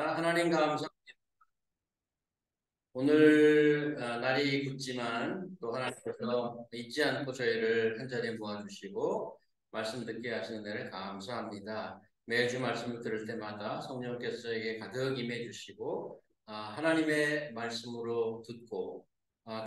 하나님 감사. 오늘 날이 굳지만 또 하나님께서 잊지 않고 저희를 한자리에 모아주시고 말씀 듣게 하시는 데를 감사합니다. 매주 말씀을 들을 때마다 성령께서 저에게 가득 임해 주시고 하나님의 말씀으로 듣고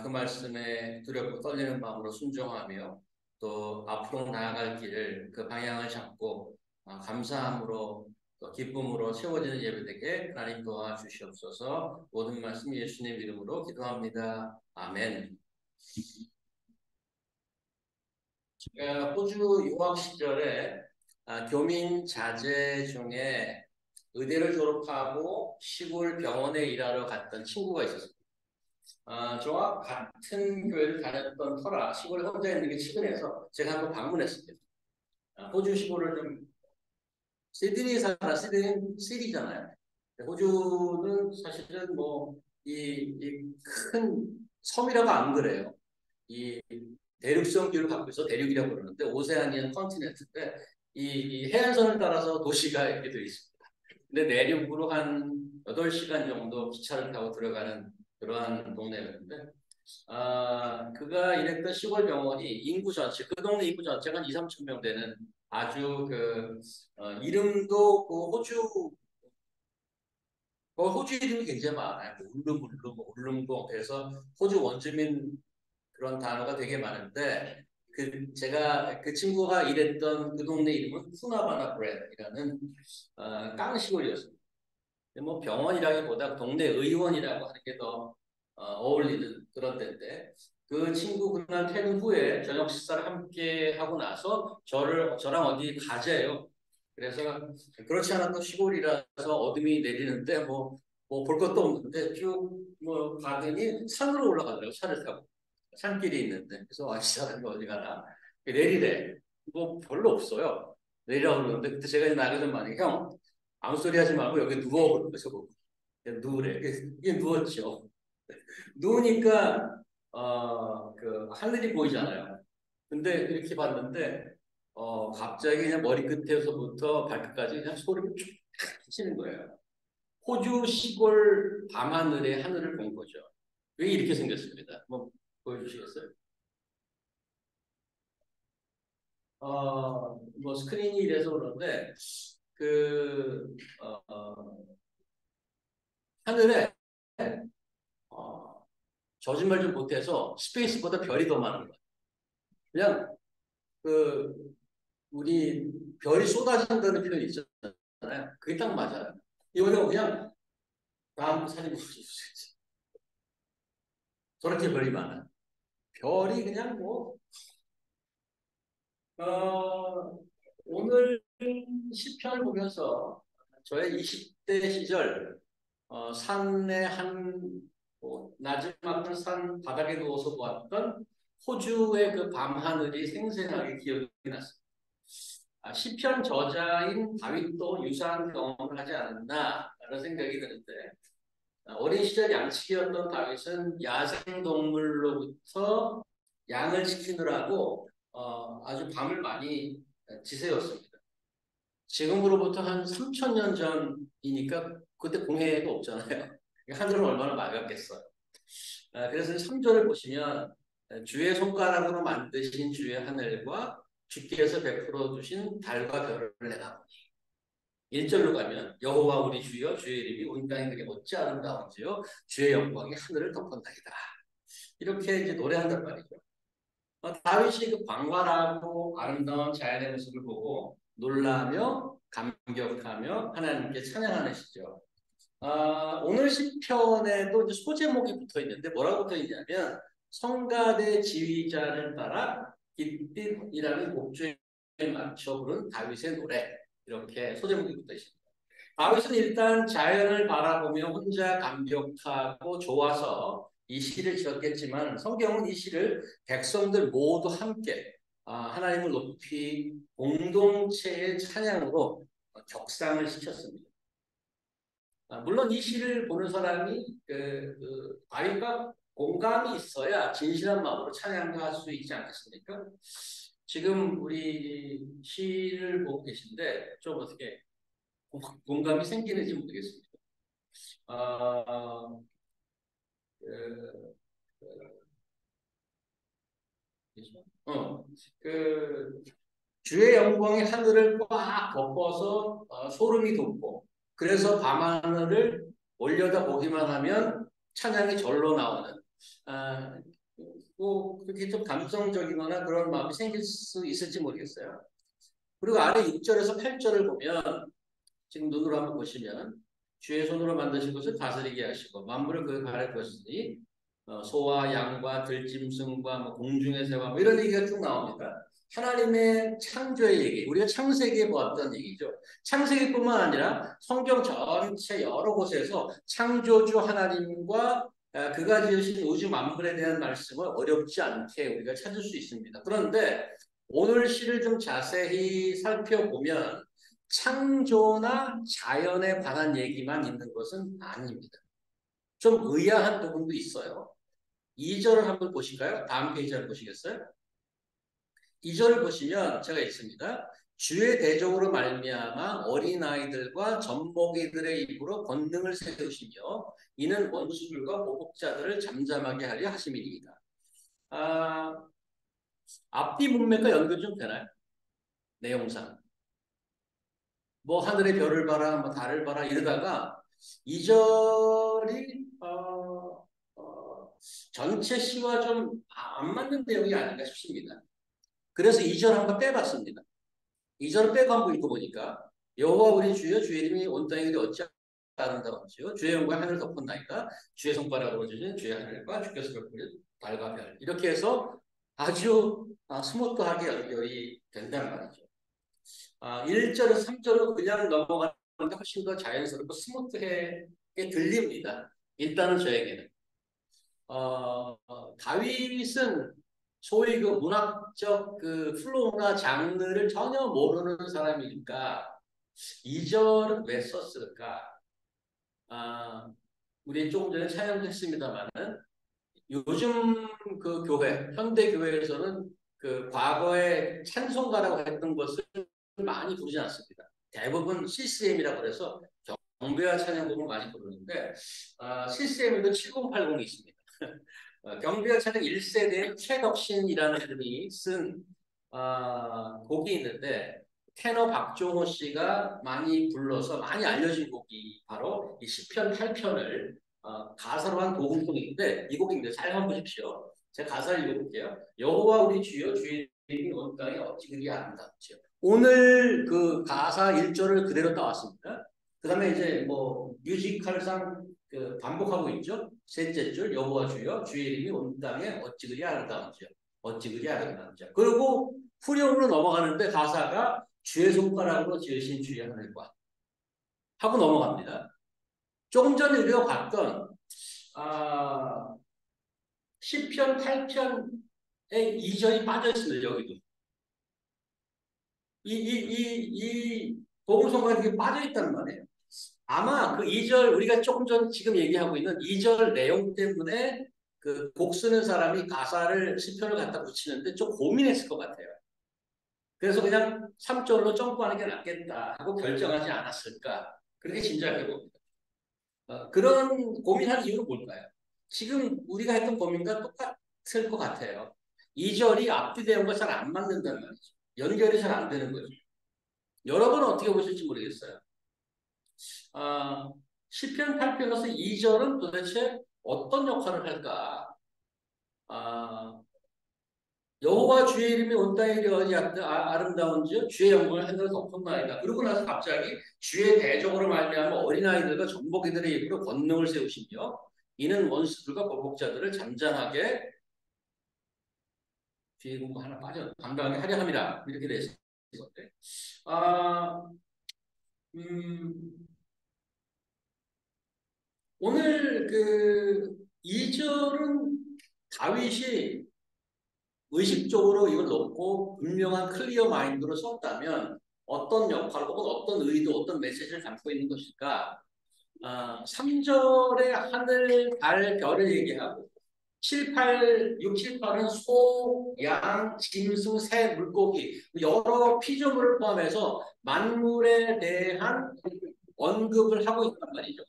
그 말씀에 두렵고 떨리는 마음으로 순종하며 또 앞으로 나아갈 길을 그 방향을 잡고 감사함으로 또 기쁨으로 채워지는 예배되게 하나님 도와주시옵소서. 모든 말씀 예수님 이름으로 기도합니다. 아멘. 제가 호주 유학 시절에 교민 자제 중에 의대를 졸업하고 시골 병원에 일하러 갔던 친구가 있었어요. 저와 같은 교회를 다녔던 터라 시골에 혼자 있는 게 치근해서 제가 한번 방문했습니다. 호주 시골을 좀 시드니 살아 시리잖아요. 호주는 사실은 뭐 이 큰 섬이라고 안 그래요. 이 대륙성 기후를 갖고 있어 대륙이라고 그러는데 오세아니안 컨티넨트인데 이 해안선을 따라서 도시가 이렇게 되어 있습니다. 근데 내륙으로 한 8시간 정도 기차를 타고 들어가는 그러한 동네였는데 그가 일했던 시골 병원이 인구 전체, 그 동네 인구 전체가 한 2, 3천 명 되는 아주 이름도 호주 이름이 굉장히 많아요. 울릉도. 그래서 호주 원주민 그런 단어가 되게 많은데, 제가 그 친구가 일했던 그 동네 이름은 푸나바나 브레드이라는 깡시골이었습니다. 뭐 병원이라기보다 동네 의원이라고 하는 게 더 어울리는 그런 데인데 그 친구 그날 퇴근 후에 저녁 식사를 함께 하고 나서 저랑 어디 가재요. 그래서 그렇지 않아도 시골이라서 어둠이 내리는데 뭐 볼 것도 없는데 쭉 뭐 가더니 산으로 올라가더라고요. 차를 타고 산길이 있는데 그래서 이 사람이 어디 가나 내리래. 뭐 별로 없어요. 내리라고 그러는데 그때 제가 이제 나가서 말해 형 아무 소리 하지 말고 여기 누워 그러고 저보고 누우래. 이게 누웠죠. 누우니까 그 하늘이 보이잖아요. 근데 이렇게 봤는데 갑자기 그냥 머리 끝에서부터 발끝까지 그냥 소리가 쭉 치는 거예요. 호주 시골 밤하늘의 하늘을 본 거죠. 왜 이렇게 생겼습니다. 뭐 보여주시겠어요? 뭐 스크린이 이래서 그런데 그 하늘에 어, 거짓말 좀 못해서 스페이스보다 별이 더 많은 거예요. 그냥 그 우리 별이 쏟아진다는 표현이 있잖아요. 그게 딱 맞아요. 이거는 그냥 다음 사진 보여주세요. 저렇게 별이 많아요. 별이 그냥 오늘 시편을 보면서 저의 20대 시절 산의 나지막한 산 바닥에 누워서 보았던 호주의 그 밤하늘이 생생하게 기억이 났습니다. 시편 저자인 다윗도 유사한 경험을 하지 않았나라는 생각이 드는데 어린 시절 양치기였던 다윗은 야생동물로부터 양을 지키느라고 아주 밤을 많이 지새웠습니다. 지금으로부터 한 3천 년 전이니까 그때 공해도 없잖아요. 하늘은 얼마나 맑았겠어요. 그래서 3절을 보시면 주의 손가락으로 만드신 주의 하늘과 주께서 베풀어 두신 달과 별을 내다보니 1절로 가면 여호와 우리 주여 주의 이름이 온 땅에 그게 어찌 아름다운지요 주의 영광이 하늘을 덮었나이다. 이렇게 이제 노래한단 말이죠. 다윗이 그 광활하고 아름다운 자연의 모습을 보고 놀라며 감격하며 하나님께 찬양하는 시죠. 오늘 시편에도 이제 소제목이 붙어 있는데 뭐라고 붙어 있냐면 성가대 지휘자를 따라 깃빛이라는 곡조에 맞춰 부른 다윗의 노래 이렇게 소제목이 붙어 있습니다. 다윗은 일단 자연을 바라보며 혼자 감격하고 좋아서 이 시를 지었겠지만 성경은 이 시를 백성들 모두 함께 하나님을 높이 공동체의 찬양으로 격상을 시켰습니다. 물론 이 시를 보는 사람이 다윗과 공감이 있어야 진실한 마음으로 찬양도 할 수 있지 않겠습니까? 지금 우리 시를 보고 계신데 좀 어떻게 공감이 생기는지 모르겠습니다. 어, 그, 어, 그 주의 영광이 하늘을 꽉 덮어서 소름이 돋고 그래서 밤하늘을 올려다 보기만 하면 찬양이 절로 나오는 아, 뭐 그렇게 좀 감성적이거나 그런 마음이 생길 수 있을지 모르겠어요. 그리고 아래 6절에서 8절을 보면 지금 눈으로 한번 보시면 주의 손으로 만드신 것을 다스리게 하시고 만물을 그 가를 것이니 소와 양과 들짐승과 뭐 공중의 새와 뭐 이런 얘기가 쭉 나옵니다. 하나님의 창조의 얘기, 우리가 창세기에 보았던 얘기죠. 창세기뿐만 아니라 성경 전체 여러 곳에서 창조주 하나님과 그가 지으신 우주 만물에 대한 말씀을 어렵지 않게 우리가 찾을 수 있습니다. 그런데 오늘 시를 좀 자세히 살펴보면 창조나 자연에 관한 얘기만 있는 것은 아닙니다. 좀 의아한 부분도 있어요. 2절을 한번 보실까요? 다음 페이지 한번 보시겠어요? 2절을 보시면 제가 있습니다. 주의 대적으로 말미암아 어린아이들과 젖먹이들의 입으로 권능을 세우시며 이는 원수들과 보복자들을 잠잠하게 하려 하심이니이다. 아, 앞뒤 문맥과 연결 좀 되나요? 내용상. 뭐 하늘의 별을 봐라, 뭐 달을 봐라 이러다가 2절이 전체 시와 좀 안 맞는 내용이 아닌가 싶습니다. 그래서 2절 한번 빼봤습니다. 2절을 빼고 한번 읽어보니까 여호와 우리 주여 주의 이름이 온 땅에 이르 어찌 아름다운지요 주의 영광 하늘을 덮었나이다 주의 손가락으로 주신 주의 하늘과 주께서 베푸신 달과 별 이렇게 해서 아주 스무트하게 연결이 된다는 말이죠. 1절에서 3절은 그냥 넘어가는데 훨씬 더 자연스럽고 스무트하게 들립니다. 일단은 저에게는. 다윗은 소위 그 문학적 그 플로우나 장르를 전혀 모르는 사람이니까 2절은 왜 썼을까? 아, 우리 조금 전에 찬양도 했습니다만은 요즘 그 교회, 현대 교회에서는 그 과거에 찬송가라고 했던 것을 많이 부르지 않습니다. 대부분 CCM이라고 그래서 경배와 찬양 부분을 많이 부르는데 CCM에도 7080이 있습니다. 경비와 찬양 1세대의 최덕신이라는 분이 쓴 곡이 있는데 테너 박종호 씨가 많이 불러서 많이 알려진 곡이 바로 이 시편 8편을 가사로 한 복음송인데 이 곡인데 잘 한번 보십시오. 제가 가사를 읽어볼게요. 여호와 우리 주여 주의 이름이 온 땅에 어찌 그리 아름답죠. 오늘 그 가사 1절을 그대로 따왔습니다. 그 다음에 이제 뭐 뮤지컬상 그 반복하고 있죠. 셋째 줄 여호와 주여 주의 이름이 온 땅에 어찌 그리 아름다운지요. 어찌 그리 아름다운지요. 그리고 후렴으로 넘어가는데 가사가 주의 손가락으로 지으신 주의 하늘과 하고 넘어갑니다. 조금 전에 우리가 봤던 아, 시편 8편에 2절이 빠져 있습니다. 여기도. 이 복음성가에 이게 빠져 있단 말이에요. 아마 그 2절 우리가 조금 전 지금 얘기하고 있는 2절 내용 때문에 그 곡 쓰는 사람이 가사를 시편을 갖다 붙이는데 좀 고민했을 것 같아요. 그래서 그냥 3절로 점프하는 게 낫겠다 하고 결정하지 않았을까 그렇게 짐작해 봅니다. 그런 고민할 이유는 뭘까요? 지금 우리가 했던 고민과 똑같을 것 같아요. 2절이 앞뒤 내용과 잘 안 맞는다는 말이죠. 연결이 잘 안 되는 거죠. 여러분은 어떻게 보실지 모르겠어요. 시편 8편에서 2절은 도대체 어떤 역할을 할까? 아, 여호와 주의 이름이 온 땅에 이르어지 아름다운지요 주의 영광을 하늘에 덮었나이다. 그러고 나서 갑자기 주의 대적으로 말미암아 어린아이들과 젖먹이들의 입으로 권능을 세우시며 이는 원수들과 보복자들을 잠잠하게 뒤에 공부 하나 빠져 감당하게 하려 함이라 이렇게 되어 있습니다. 아, 음, 오늘 그 2절은 다윗이 의식적으로 이걸 놓고 분명한 클리어 마인드로 썼다면 어떤 역할 혹은 어떤 의도, 어떤 메시지를 담고 있는 것일까? 3절에 하늘, 달, 별을 얘기하고 7, 8, 6, 7, 8은 소, 양, 짐승, 새, 물고기 여러 피조물을 포함해서 만물에 대한 언급을 하고 있단 말이죠.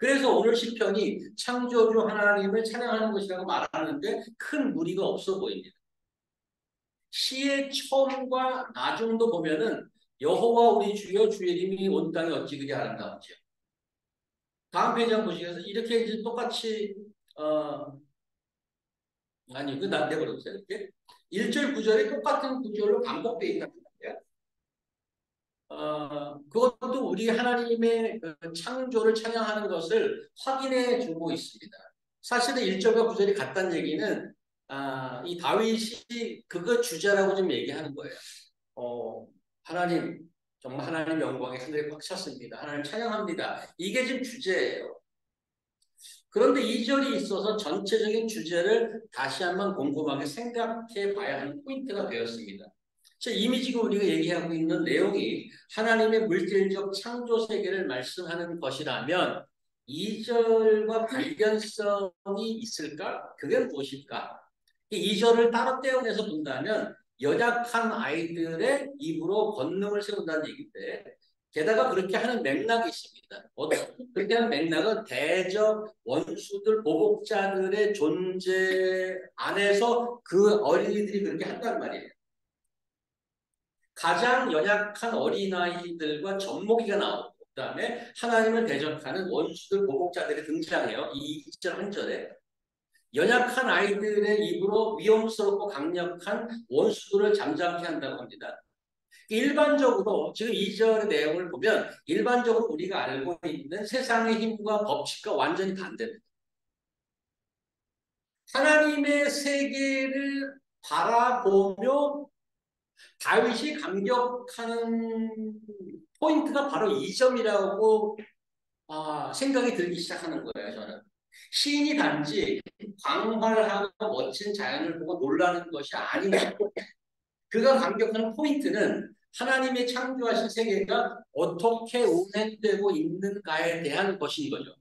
그래서 오늘 시편이 창조주 하나님을 찬양하는 것이라고 말하는데 큰 무리가 없어 보입니다. 시의 처음과 나중도 보면은 여호와 우리 주여 주의 이름이 온 땅에 어찌 그리 아름다운지. 다음 페이지 한번 보시겠어요? 이렇게 이제 똑같이 아니 그나 내버려두세요. 이렇게 1절 9절이 똑같은 구절로 반복되어 있다는 거예요. 그것도 우리 하나님의 그 창조를 찬양하는 것을 확인해 주고 있습니다. 사실은 1절과 9절이 같다는 얘기는 이 다윗이 그거 주제라고 좀 얘기하는 거예요. 하나님, 정말 하나님 영광의 하늘에 꽉 찼습니다. 하나님 찬양합니다. 이게 지금 주제예요. 그런데 2절이 있어서 전체적인 주제를 다시 한번 곰곰하게 생각해 봐야 하는 포인트가 되었습니다. 이미 지금 우리가 얘기하고 있는 내용이 하나님의 물질적 창조 세계를 말씀하는 것이라면 2절과 발견성이 있을까? 그게 무엇일까? 2절을 따로 떼어내서 본다면 연약한 아이들의 입으로 권능을 세운다는 얘기인데 게다가 그렇게 하는 맥락이 있습니다. 그렇게 하는 맥락은 대적 원수들, 보복자들의 존재 안에서 그 어린이들이 그렇게 한단 말이에요. 가장 연약한 어린아이들과 젖먹이가 나오고 그다음에 하나님을 대적하는 원수들, 보복자들이 등장해요. 이 2절 한 절에. 연약한 아이들의 입으로 위험스럽고 강력한 원수들을 잠잠케 한다고 합니다. 일반적으로 지금 2절의 내용을 보면 일반적으로 우리가 알고 있는 세상의 힘과 법칙과 완전히 반대입니다. 하나님의 세계를 바라보며 다윗이 감격하는 포인트가 바로 이 점이라고 생각이 들기 시작하는 거예요. 저는 시인이 단지 광활하고 멋진 자연을 보고 놀라는 것이 아니고 그가 감격하는 포인트는 하나님의 창조하신 세계가 어떻게 운행되고 있는가에 대한 것인 거죠.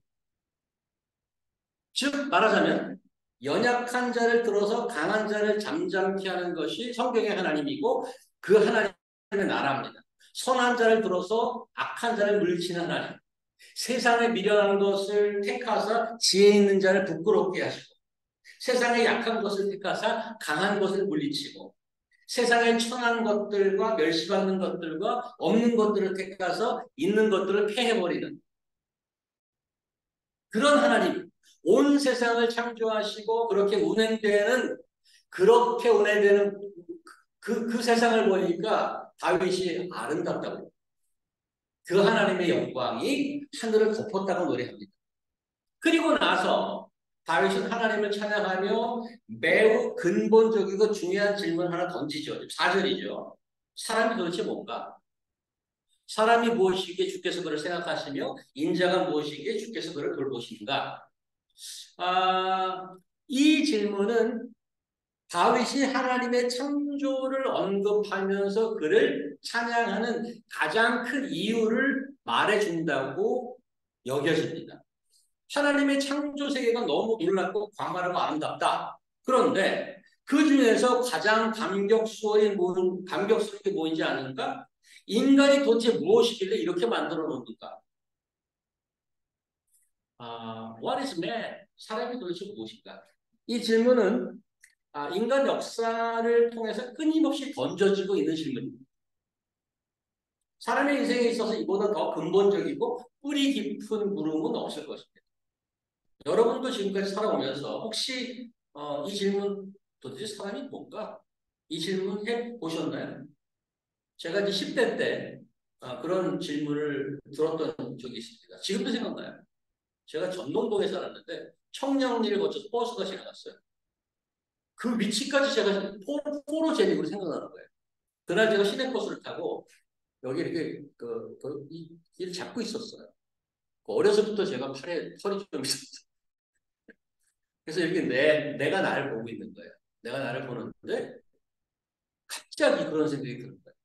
즉 말하자면 연약한 자를 들어서 강한 자를 잠잠케 하는 것이 성경의 하나님이고 그 하나님의 나라입니다. 선한 자를 들어서 악한 자를 물리치는 하나님. 세상에 미련한 것을 택하사 지혜 있는 자를 부끄럽게 하시고 세상에 약한 것을 택하사 강한 것을 물리치고 세상에 천한 것들과 멸시받는 것들과 없는 것들을 택해서 있는 것들을 패해버리는 그런 하나님, 온 세상을 창조하시고 그렇게 운행되는 그 세상을 보니까 다윗이 아름답다고. 그 하나님의 영광이 하늘을 덮었다고 노래합니다. 그리고 나서 다윗은 하나님을 찬양하며 매우 근본적이고 중요한 질문 하나 던지죠. 4절이죠. 사람이 도대체 뭔가? 사람이 무엇이기에 주께서 그를 생각하시며 인자가 무엇이기에 주께서 그를 돌보시는가? 이 질문은 다윗이 하나님의 창조를 언급하면서 그를 찬양하는 가장 큰 이유를 말해준다고 여겨집니다. 하나님의 창조 세계가 너무 놀랍고 광활하고 아름답다. 그런데 그 중에서 가장 감격스러운 게 뭐인지 아는가? 인간이 도대체 무엇이길래 이렇게 만들어 놓는가? What is man? 사람이 도대체 무엇인가? 이 질문은 인간 역사를 통해서 끊임없이 던져지고 있는 질문입니다. 사람의 인생에 있어서 이보다 더 근본적이고 뿌리 깊은 물음은 없을 것입니다. 여러분도 지금까지 살아오면서 혹시 이 질문 도대체 사람이 뭔가? 이 질문 해보셨나요? 제가 이제 10대 때 그런 질문을 들었던 적이 있습니다. 지금도 생각나요. 제가 전농동에 살았는데 청량리를 거쳐서 버스가 지나갔어요. 그 위치까지 제가 포로제닉으로 생각나는 거예요. 그날 제가 시내버스를 타고 여기 이렇게 이 길을 잡고 있었어요. 어려서부터 제가 팔에 털이 좀 있었어요. 그래서 이렇게 내가 나를 보고 있는 거예요. 내가 나를 보는데 갑자기 그런 생각이 드는 거예요.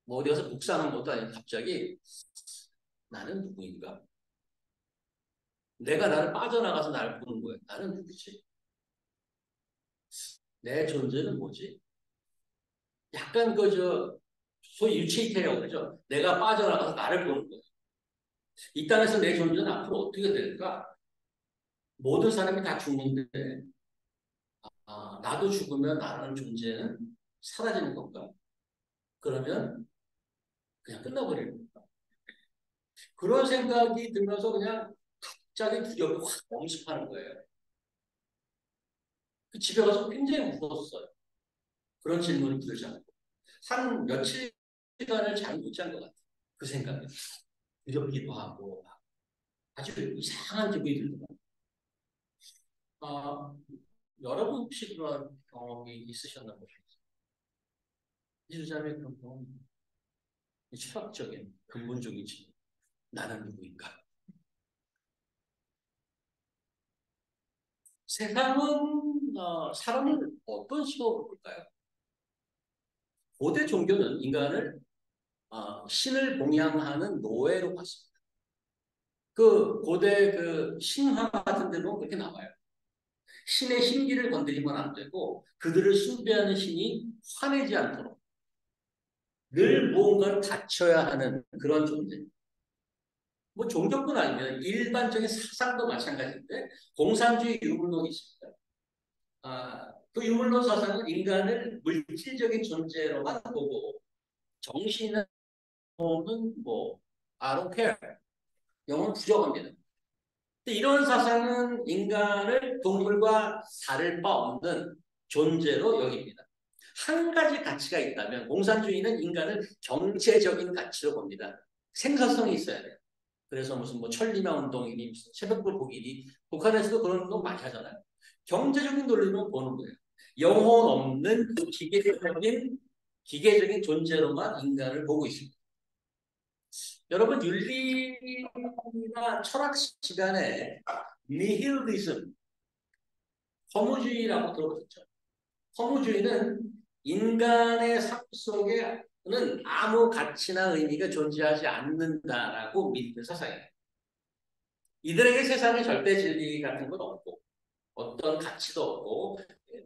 뭐 어디 가서 묵상한 것도 아니고 갑자기 나는 누구인가? 내가 나를 빠져나가서 나를 보는 거예요. 나는 누구지? 내 존재는 뭐지? 약간 소위 유체이태라고 그러죠. 내가 빠져나가서 나를 보는 거예요. 이 땅에서 내 존재는 앞으로 어떻게 될까? 모든 사람이 다 죽는데, 나도 죽으면 나라는 존재는 사라지는 건가? 그러면 그냥 끝나버리는 건가? 그런 생각이 들면서 그냥 갑자기 두려움이 확 엄습하는 거예요. 그 집에 가서 굉장히 무서웠어요. 그런 질문을 들으잖아요. 한 며칠간을 잘 못 잔 것 같아요. 그 생각에. 두렵기도 하고, 아주 이상한 기분이 들더라고요. 아, 여러분 혹시 그런 경험이 있으셨나 모르겠어요. 이주자의 그런 경험, 철학적인, 근본적인 질문. 나는 누구인가? 세상은 사람을 어떤 식으로 볼까요? 고대 종교는 인간을 신을 봉양하는 노예로 봤습니다. 그 고대 그 신화 같은 데도 그렇게 나와요. 신의 신기를 건드리면 안 되고 그들을 숭배하는 신이 화내지 않도록 늘 무언가를 갖춰야 하는 그런 존재. 뭐 종교뿐 아니라 일반적인 사상도 마찬가지인데 공산주의 유물론이 있습니다. 그 유물론 사상은 인간을 물질적인 존재로만 보고 정신은 뭐 I don't care. 영은 부정합니다. 이런 사상은 인간을 동물과 다를 바 없는 존재로 여깁니다. 한 가지 가치가 있다면 공산주의는 인간을 경제적인 가치로 봅니다. 생산성이 있어야 돼요. 그래서 무슨 뭐 천리마 운동이니 무슨 새벽불 보기니 북한에서도 그런 운동 많이 하잖아요. 경제적인 논리로 보는 거예요. 영혼 없는 기계적인 존재로만 인간을 보고 있습니다. 여러분 윤리나 철학 시간에 니힐리즘, 허무주의라고 들어보셨죠? 허무주의는 인간의 삶 속에는 아무 가치나 의미가 존재하지 않는다라고 믿는 사상이에요. 이들에게 세상에 절대 진리 같은 건 없고 어떤 가치도 없고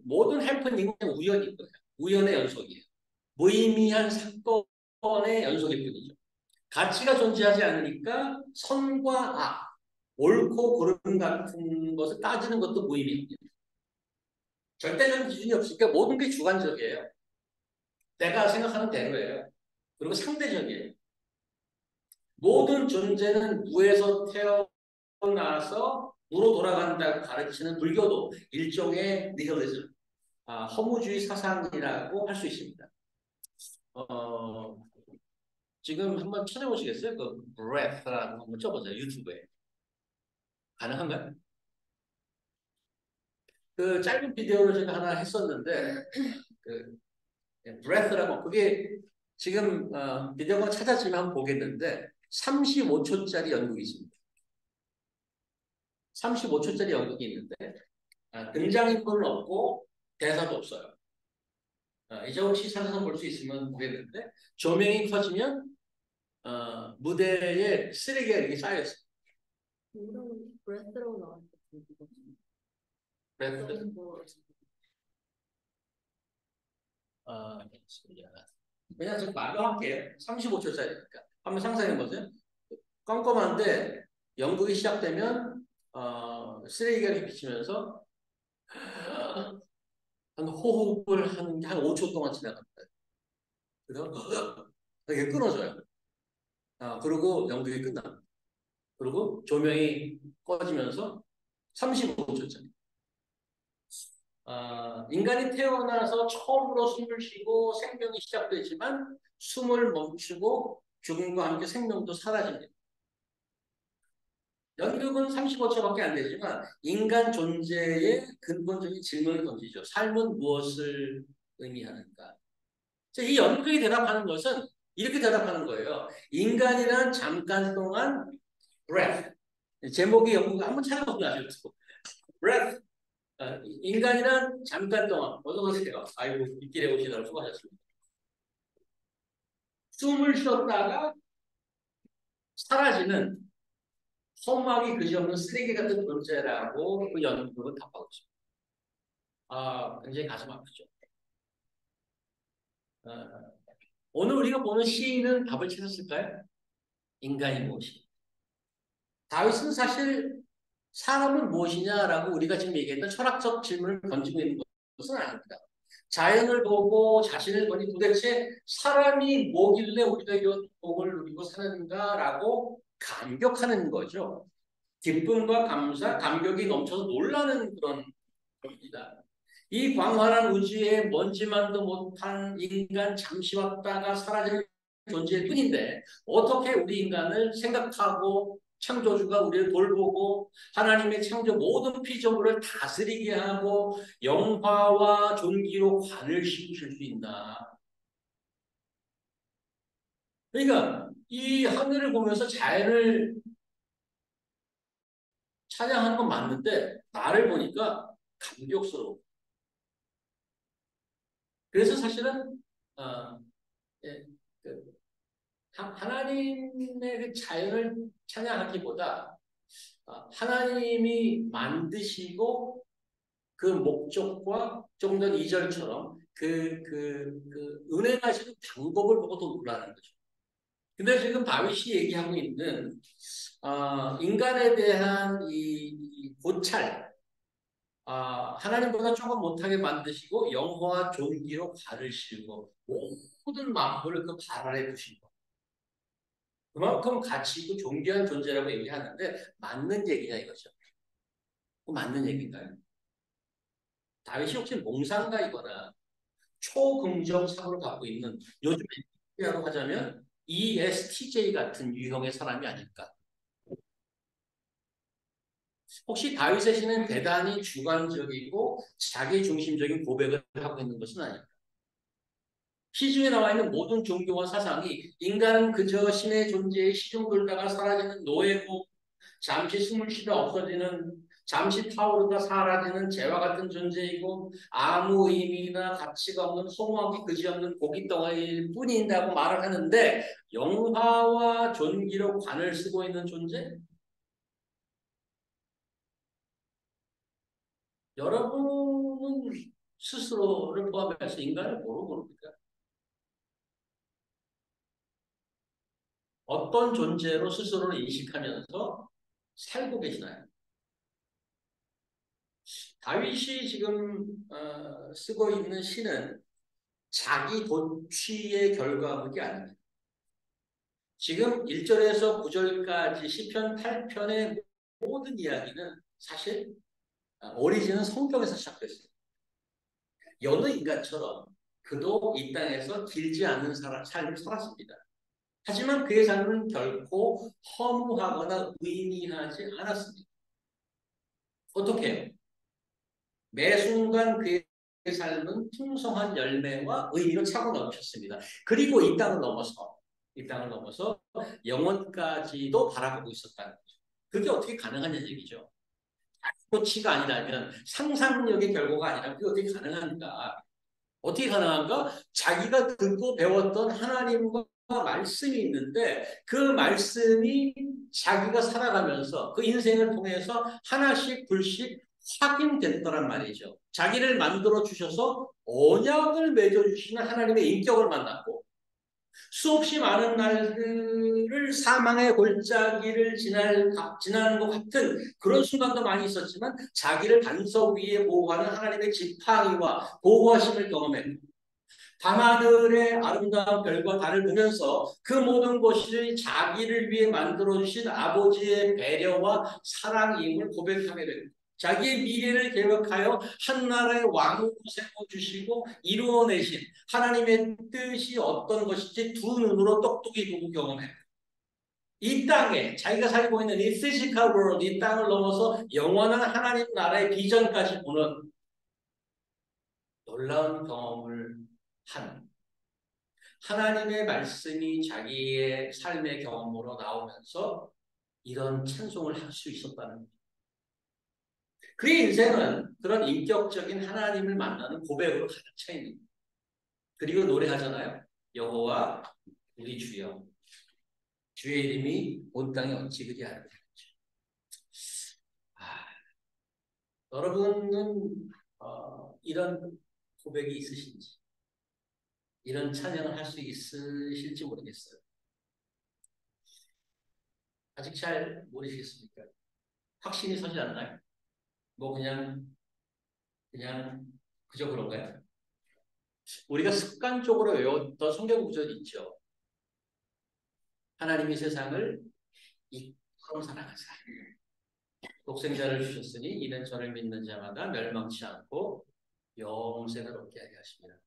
모든 해프닝은 우연인 거예요. 우연의 연속이에요. 무의미한 사건의 연속일 뿐이죠. 가치가 존재하지 않으니까 선과 악, 옳고 그름 같은 것을 따지는 것도 무의미합니다. 절대적인 기준이 없으니까 모든 게 주관적이에요. 내가 생각하는 대로예요. 그리고 상대적이에요. 모든 존재는 무에서 태어나서 무로 돌아간다고 가르치는 불교도 일종의 니힐리즘, 허무주의 사상이라고 할 수 있습니다. 어, 지금 한번 찾아보시겠어요? 그 breath라고 한번 쳐보세요. 유튜브에. 가능한가요? 그 짧은 비디오를 제가 하나 했었는데 그 breath라고 그게 지금 비디오가 찾았지만 한번 보겠는데 35초짜리 연극이 있습니다. 35초짜리 연극이 있는데 등장인물은 없고 대사도 없어요. 이제 혹시 찾아서 볼 수 있으면 보겠는데 조명이 켜지면 무대에 쓰레기가 이렇게 쌓여있어요. 브레스로 나왔을 브레스 그냥 좀 말로 할게요. 35초짜리니까. 한번 상상해보세요. 깜깜한데 연극이 시작되면 쓰레기가 이렇게 비치면서 한 호흡을 하는 게 한 5초 동안 지나갑니다. 그래서 이게 끊어져요. 그리고 연극이 끝납니다. 그리고 조명이 꺼지면서 35초짜리. 인간이 태어나서 처음으로 숨을 쉬고 생명이 시작되지만 숨을 멈추고 죽음과 함께 생명도 사라집니다. 연극은 35초밖에 안 되지만 인간 존재의 근본적인 질문을 던지죠. 삶은 무엇을 의미하는가? 이 연극이 대답하는 것은 이렇게 대답하는 거예요. 인간이란 잠깐 동안 breath. 제목이 연극 한번 찾아보면 아시죠? breath. 인간이란 잠깐 동안 어서 오세요. 아이고 빗길에 오시느라 수고하셨습니다. 숨을 쉬었다가 사라지는 허무하기 그지없는 쓰레기 같은 존재라고 그 연극은 답하고 있습니다. 굉장히 가슴 아프죠. 오늘 우리가 보는 시인은 답을 찾았을까요? 인간이 무엇이? 다윗은 사실 사람은 무엇이냐라고 우리가 지금 얘기했던 철학적 질문을 던지고 있는 것은 아닙니다. 자연을 보고 자신을 보니 도대체 사람이 뭐길래 우리가 이런 복을 누리고 사는가라고 감격하는 거죠. 기쁨과 감사, 감격이 넘쳐서 놀라는 그런 겁니다. 이 광활한 우주에 먼지만도 못한 인간 잠시 왔다가 사라질 존재일 뿐인데 어떻게 우리 인간을 생각하고 창조주가 우리를 돌보고 하나님의 창조 모든 피조물을 다스리게 하고 영화와 존귀로 관을 씌우실 수 있나. 그러니까 이 하늘을 보면서 자연을 찬양하는 건 맞는데 나를 보니까 감격스러워. 그래서 사실은 어, 예, 그 하나님의 그 자연을 찬양하기보다 하나님이 만드시고 그 목적과 조금 전 2절처럼 그 은행하시는 방법을 보고 더 놀라는 거죠. 근데 지금 다윗이 얘기하고 있는 인간에 대한 이 고찰, 하나님보다 조금 못하게 만드시고 영화와 존귀로 발을 씌우고 모든 만물을 그 발 아래 두신 거. 그만큼 가치 있고 존귀한 존재라고 얘기하는데 맞는 얘기냐 이거죠. 맞는 얘기인가요? 다윗이 혹시 몽상가이거나 초긍정 사고를 갖고 있는 요즘 얘기로 하자면 ESTJ 같은 유형의 사람이 아닐까? 혹시 다윗의 시는 대단히 주관적이고 자기중심적인 고백을 하고 있는 것은 아닐까? 시중에 나와 있는 모든 종교와 사상이 인간은 그저 신의 존재에 시중 돌다가 사라지는 노예고 잠시 숨을 쉬다 없어지는 잠시 타오르다 사라지는 재와 같은 존재이고 아무 의미나 가치가 없는 허무하기 그지없는 고깃덩어리일 뿐인다고 말을 하는데 영화와 존귀로 관을 쓰고 있는 존재? 여러분은 스스로를 포함해서 인간을 뭐로 보릅니까? 어떤 존재로 스스로를 인식하면서 살고 계시나요? 다윗이 지금 쓰고 있는 시는 자기 도취의 결과물이 아닙니다. 지금 1절에서 9절까지 시편 8편의 모든 이야기는 사실 오리진은 성경에서 시작됐어요. 여느 인간처럼 그도 이 땅에서 길지 않은 삶을 살았습니다. 하지만 그의 삶은 결코 허무하거나 의미하지 않았습니다. 어떻게 해요? 매 순간 그의 삶은 풍성한 열매와 의미로 차고 넘쳤습니다. 그리고 이 땅을 넘어서 영원까지도 바라보고 있었다는 거죠. 그게 어떻게 가능하냐는 얘기죠. 코치가 아니라면 상상력의 결과가 아니라 그게 어떻게 가능한가? 어떻게 가능한가? 자기가 듣고 배웠던 하나님과 말씀이 있는데 그 말씀이 자기가 살아가면서 그 인생을 통해서 하나씩 둘씩 확인됐더란 말이죠. 자기를 만들어 주셔서 언약을 맺어 주시는 하나님의 인격을 만났고 수없이 많은 날들을 사망의 골짜기를 지나는 것 같은 그런 순간도 많이 있었지만 자기를 반석 위에 보호하는 하나님의 지팡이와 보호하심을 경험했고 밤하늘의 아름다운 별과 달을 보면서 그 모든 것이 자기를 위해 만들어주신 아버지의 배려와 사랑임을 고백하게 됩니다. 자기의 미래를 계획하여 한 나라의 왕으로 세워주시고 이루어내신 하나님의 뜻이 어떤 것인지 두 눈으로 똑똑히 보고 경험해요. 이 땅에 자기가 살고 있는 이 피지컬 월드, 이 땅을 넘어서 영원한 하나님 나라의 비전까지 보는 놀라운 경험을 한 하나님의 말씀이 자기의 삶의 경험으로 나오면서 이런 찬송을 할 수 있었다는 거예요. 그의 인생은 그런 인격적인 하나님을 만나는 고백으로 가득 차 있는 거예요. 그리고 노래하잖아요. 여호와 우리 주여 주의 이름이 온 땅에 어찌 그리 아름다운지. 아, 여러분은 이런 고백이 있으신지 이런 찬양을 할 수 있으실지 모르겠어요. 아직 잘 모르시겠습니까? 확신이 서지 않나요? 뭐 그냥 그저 그런가요? 우리가 습관적으로 외웠던 성경 구절이 있죠. 하나님이 세상을 이처럼 사랑하사 독생자를 주셨으니 이는 저를 믿는 자마다 멸망치 않고 영생을 얻게 하려 하십니다.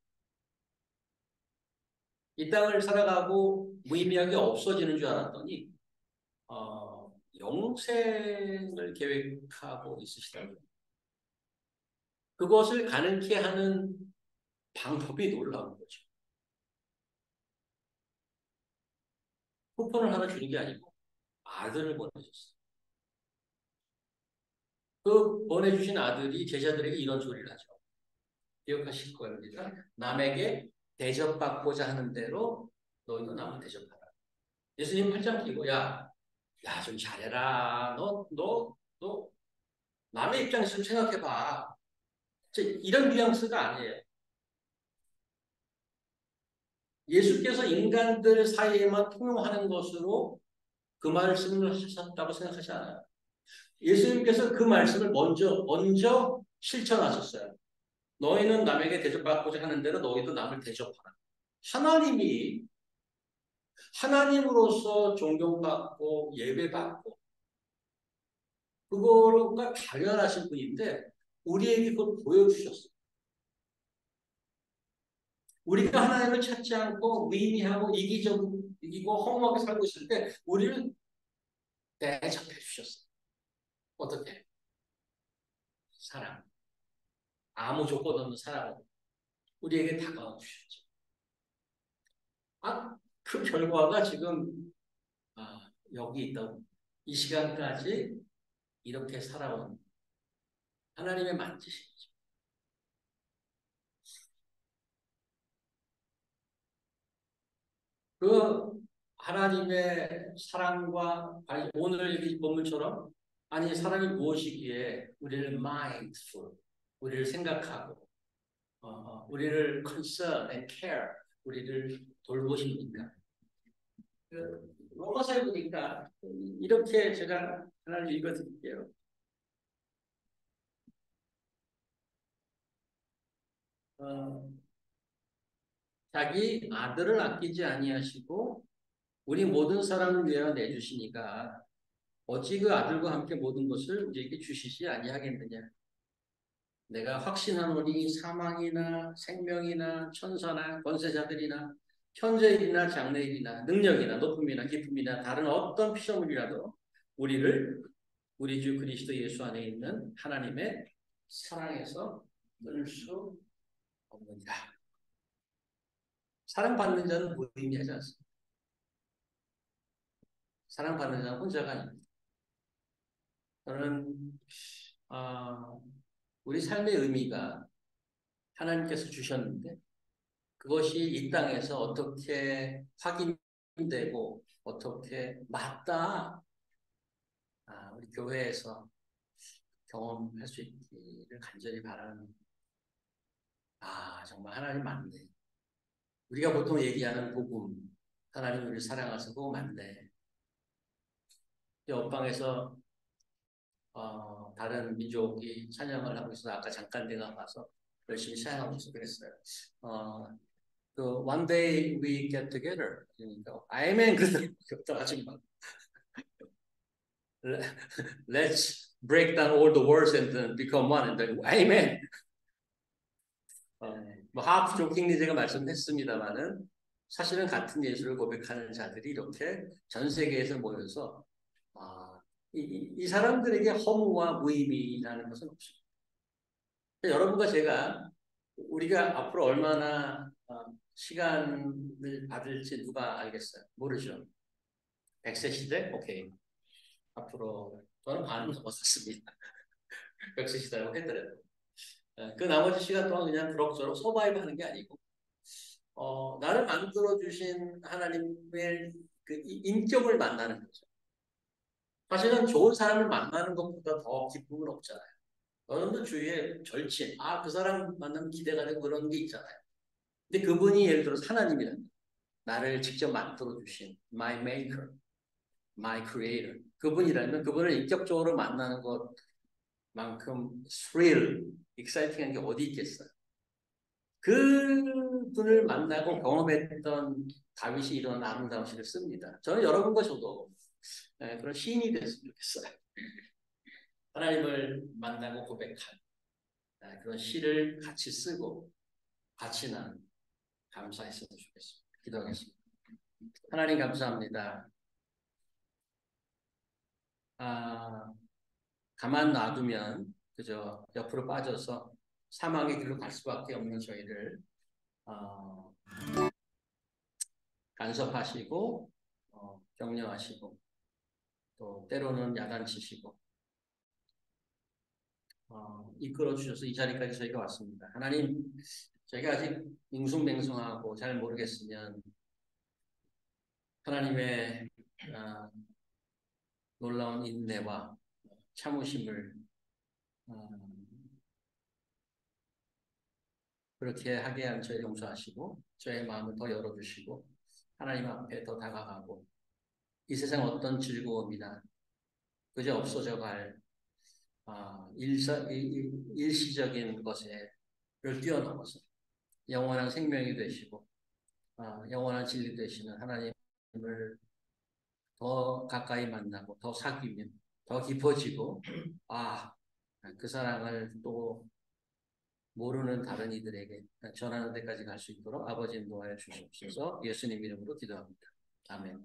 이 땅을 살아가고 무의미하게 없어지는 줄 알았더니 영생을 계획하고 있으시다고요. 그것을 가능케 하는 방법이 놀라운 거죠. 쿠폰을 하나 주는 게 아니고 아들을 보내줬어요. 그 보내주신 아들이 제자들에게 이런 소리를 하죠. 기억하실 겁니다. 남에게 대접받고자 하는 대로 너희도 남을 대접하라. 예수님 팔짱 끼고 좀 잘해라. 너 남의 입장에서 좀 생각해봐. 이런 뉘앙스가 아니에요. 예수께서 인간들 사이에만 통용하는 것으로 그 말씀을 하셨다고 생각하지 않아요. 예수님께서 그 말씀을 먼저 실천하셨어요. 너희는 남에게 대접받고자 하는 대로 너희도 남을 대접하라. 하나님이 하나님으로서 존경받고 예배받고 그거가 당연하신 분인데 우리에게 그걸 보여주셨어요. 우리가 하나님을 찾지 않고 무의미하고 이기고 허무하게 살고 있을 때 우리를 대접해 주셨어요. 어떻게? 사랑. 아무 조건 없는 사랑을 우리에게 다가와 주셨죠. 그 결과가 지금 여기 있다고. 이 시간까지 이렇게 살아온 하나님의 만지시죠. 그 하나님의 사랑과 오늘 이 본문처럼 아니 사랑이 무엇이기에 우리를 mindful, 우리를 생각하고 우리를 concern and care, 우리를 돌보십니까? 로마서에 보니까 이렇게 제가 하나를 읽어드릴게요. 어, 자기 아들을 아끼지 아니하시고 우리 모든 사람을 위하여 내주시니까 어찌 그 아들과 함께 모든 것을 우리에게 주시지 아니하겠느냐. 내가 확신하노니 사망이나 생명이나 천사나 권세자들이나 현재일이나 장래일이나 능력이나 높음이나 기쁨이나 다른 어떤 피조물이라도 우리를 우리 주 그리스도 예수 안에 있는 하나님의 사랑에서 끊을 수 없느니라. 사랑받는 자는 무의미하지 않습니다. 사랑받는 자는 혼자가 아닙니다. 저는 우리 삶의 의미가 하나님께서 주셨는데 그것이 이 땅에서 어떻게 확인되고 어떻게 맞다 우리 교회에서 경험할 수 있기를 간절히 바라는 정말 하나님 맞네. 우리가 보통 얘기하는 복음 하나님 우리를 사랑하시고 맞네. 옆방에서 다른 민족이 찬양을 하고 있어서 아까 잠깐 내가 봐서 열심히 찬양하고 있어 그랬어요. 그 One day we get together. 그러니까 아멘 그러더라고요. 아줌마. Let's break down all the words and become one. And then, 아멘. 뭐 하프 조킹리 제가 말씀했습니다만은 사실은 같은 예수를 고백하는 자들이 이렇게 전 세계에서 모여서 이 사람들에게 허무와 무의미라는 것은 없습니다. 여러분과 제가 우리가 앞으로 얼마나 시간을 받을지 누가 알겠어요? 모르죠. 100세 시대? 오케이. 앞으로 저는 반은 넘었습니다. 100세 시대라고 했더라도. 그 나머지 시간 동안 그냥 그럭저럭 서바이브 하는 게 아니고 나를 만들어주신 하나님의 그 인격을 만나는 거죠. 사실은 좋은 사람을 만나는 것보다 더 기쁨은 없잖아요. 여러분도 주위에 절친, 그 사람 만나면 기대가 되고 그런 게 있잖아요. 근데 그분이 예를 들어서 하나님이란 나를 직접 만들어주신 my maker. my creator. 그분이라면 그분을 인격적으로 만나는 것만큼 thrill, exciting한 게 어디 있겠어요? 그분을 만나고 경험했던 다윗이 이런 아름다운 시를 씁니다. 저는 여러분과 저도 그런 시인이 됐으면 좋겠어요. 하나님을 만나고 고백한 그런 시를 같이 쓰고 같이 나누 감사했으면 좋겠습니다. 기도하겠습니다. 하나님 감사합니다. 가만 놔두면 그저 옆으로 빠져서 사망의 길로 갈 수밖에 없는 저희를 어, 간섭하시고 격려하시고 또 때로는 야단치시고 이끌어 주셔서 이 자리까지 저희가 왔습니다. 하나님, 저희가 아직 밍숭맹숭하고 잘 모르겠으면 하나님의 어, 놀라운 인내와 참으심을 어, 그렇게 하게 한 저희 용서하시고 저의 마음을 더 열어주시고 하나님 앞에 더 다가가고 이 세상 어떤 즐거움이나 그저 없어져갈 일시적인 것에를 뛰어넘어서 영원한 생명이 되시고 영원한 진리 되시는 하나님을 더 가까이 만나고 더 사귀며 더 깊어지고 그 사랑을 또 모르는 다른 이들에게 전하는 데까지 갈 수 있도록 아버지 인도하여 주시옵소서. 예수님 이름으로 기도합니다. 아멘.